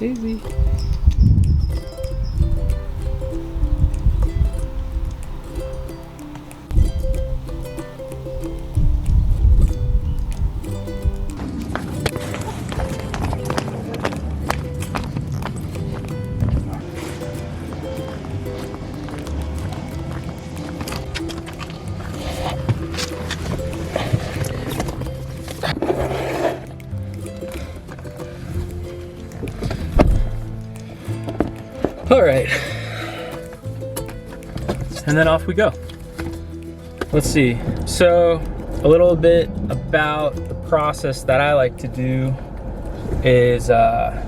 Daisy. All right, and then off we go. Let's see. So a little bit about the process that I like to do is, yeah,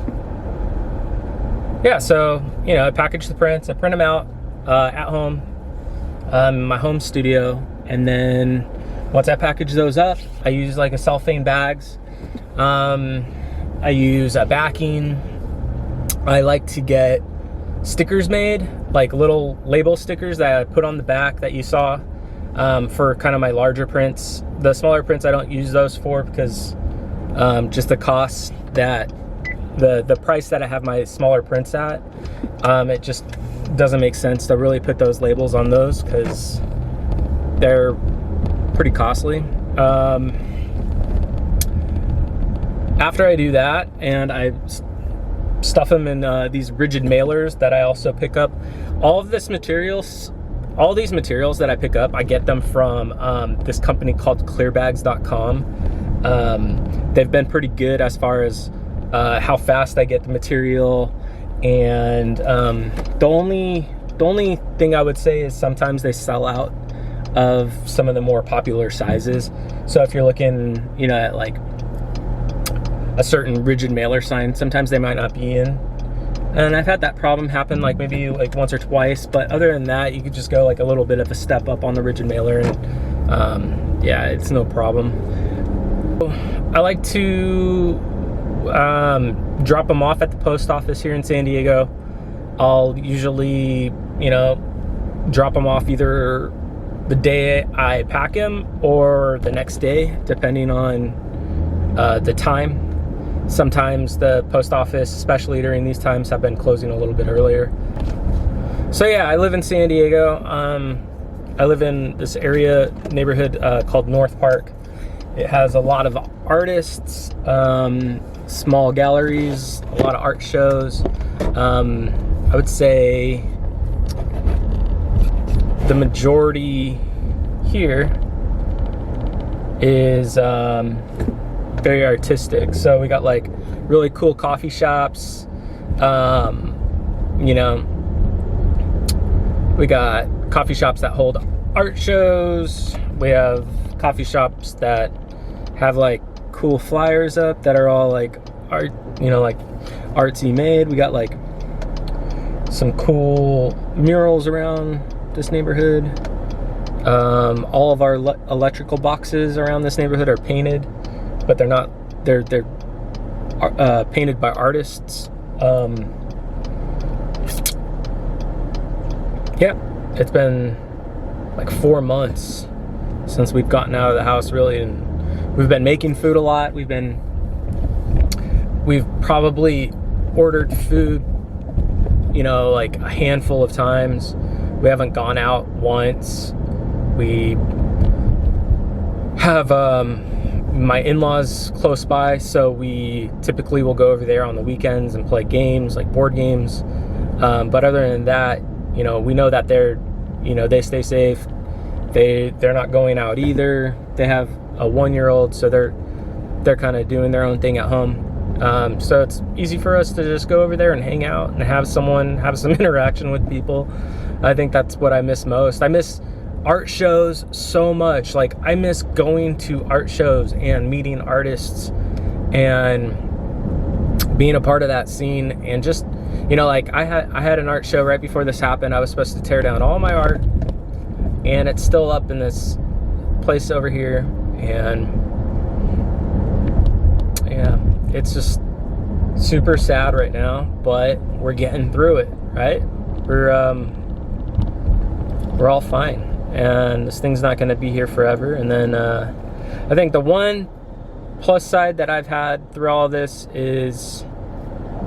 so, you know, I package the prints, I print them out at home, my home studio, and then once I package those up, I use like a cellophane bags. I use a backing. I like to get stickers made, like little label stickers that I put on the back that you saw for kind of my larger prints. The smaller prints I don't use those for because just the cost that the price that I have my smaller prints at, it just doesn't make sense to really put those labels on those because they're pretty costly. After I do that and I stuff them in these rigid mailers that I also pick up. All these materials that I pick up, I get them from this company called clearbags.com. They've been pretty good as far as how fast I get the material, and the only thing I would say is sometimes they sell out of some of the more popular sizes. So if you're looking, you know, at like a certain rigid mailer sign, sometimes they might not be in, and I've had that problem happen like maybe like once or twice, but other than that you could just go like a little bit of a step up on the rigid mailer and yeah, it's no problem. I like to drop them off at the post office here in San Diego. I'll usually, you know, drop them off either the day I pack them or the next day, depending on the time. Sometimes the post office, especially during these times, have been closing a little bit earlier. So yeah, I live in San Diego. I live in this neighborhood called North Park. It has a lot of artists, small galleries, a lot of art shows. I would say the majority here is very artistic. So we got like really cool coffee shops. You know, we got coffee shops that hold art shows. We have coffee shops that have like cool flyers up that are all like art, you know, like artsy made. We got like some cool murals around this neighborhood. All of our electrical boxes around this neighborhood are painted, but they're not, they're painted by artists. Yeah, it's been like 4 months since we've gotten out of the house, really, and we've been making food a lot. We've probably ordered food, you know, like a handful of times. We haven't gone out once. We have my in-laws close by, so we typically will go over there on the weekends and play games, like board games. But other than that, you know, we know that they're, you know, they stay safe. They're not going out either. They have a 1-year-old, so they're kind of doing their own thing at home. So it's easy for us to just go over there and hang out and have some interaction with people. I think that's what I miss most. I miss art shows so much. Like, I miss going to art shows and meeting artists and being a part of that scene. And just, you know, like I had an art show right before this happened. I was supposed to tear down all my art, and it's still up in this place over here. And yeah, it's just super sad right now, but we're getting through it, right? We're all fine, and this thing's not going to be here forever. And then I think the one plus side that I've had through all this is,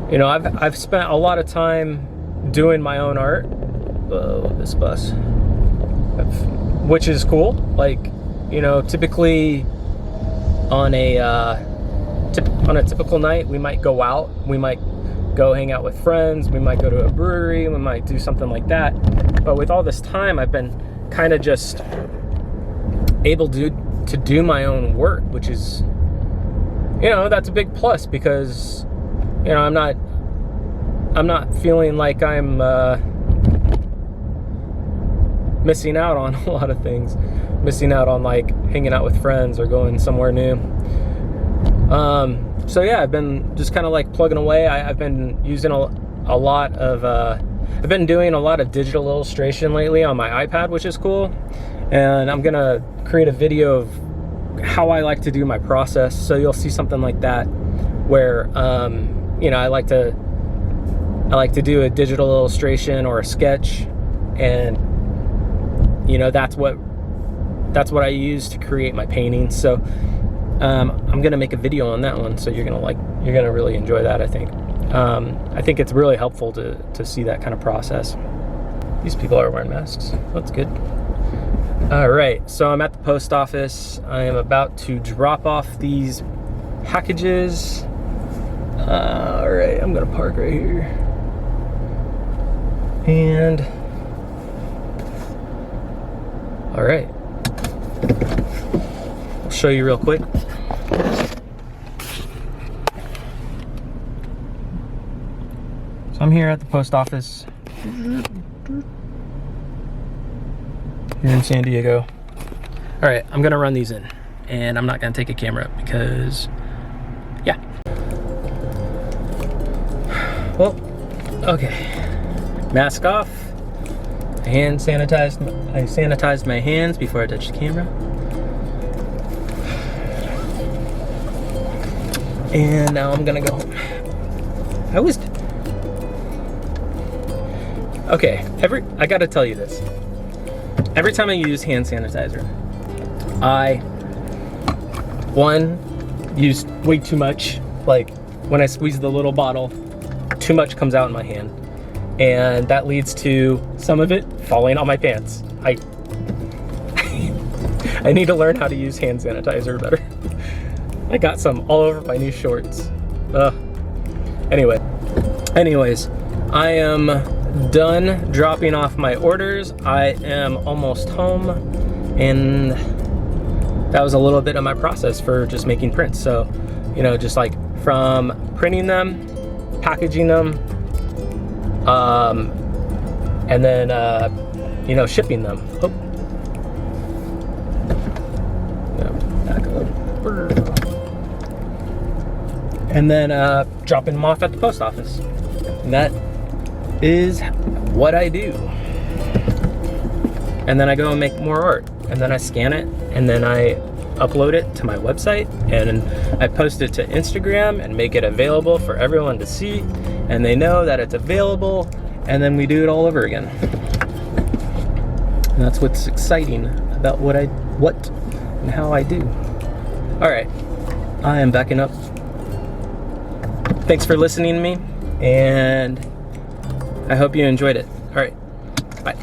you know, I've spent a lot of time doing my own art. Whoa, this bus. Which is cool. Like, you know, typically on a typical night, we might go out. We might go hang out with friends. We might go to a brewery. We might do something like that. But with all this time, I've been kind of just able to do my own work, which is, you know, that's a big plus, because, you know, I'm not feeling like I'm missing out on a lot of things, missing out on like hanging out with friends or going somewhere new. So yeah, I've been just kind of like plugging away. I've been using a lot of I've been doing a lot of digital illustration lately on my iPad, which is cool. And I'm gonna create a video of how I like to do my process. So you'll see something like that, where you know, I like to do a digital illustration or a sketch, and you know, that's what I use to create my paintings. So I'm gonna make a video on that one, so you're gonna really enjoy that, I think. I think it's really helpful to see that kind of process. These people are wearing masks. That's good. All right, so I'm at the post office. I am about to drop off these packages. All right, I'm gonna park right here. And all right, I'll show you real quick. So I'm here at the post office here in San Diego. All right, I'm gonna run these in, and I'm not gonna take a camera because, yeah. Well, okay. Mask off. I sanitized my hands before I touched the camera. And now I'm gonna go home. I gotta tell you this. Every time I use hand sanitizer, I use way too much. Like, when I squeeze the little bottle, too much comes out in my hand. And that leads to some of it falling on my pants. I need to learn how to use hand sanitizer better. I got some all over my new shorts. Anyways, I am done dropping off my orders. I am almost home, and that was a little bit of my process for just making prints. So, you know, just like from printing them, packaging them, and then, you know, shipping them. Oh. Back a little. And then dropping them off at the post office. And that is what I do. And then I go and make more art, and then I scan it, and then I upload it to my website, and I post it to Instagram and make it available for everyone to see, and they know that it's available, and then we do it all over again. And that's what's exciting about what and how I do. All right, I am backing up. Thanks for listening to me, and I hope you enjoyed it. All right, bye.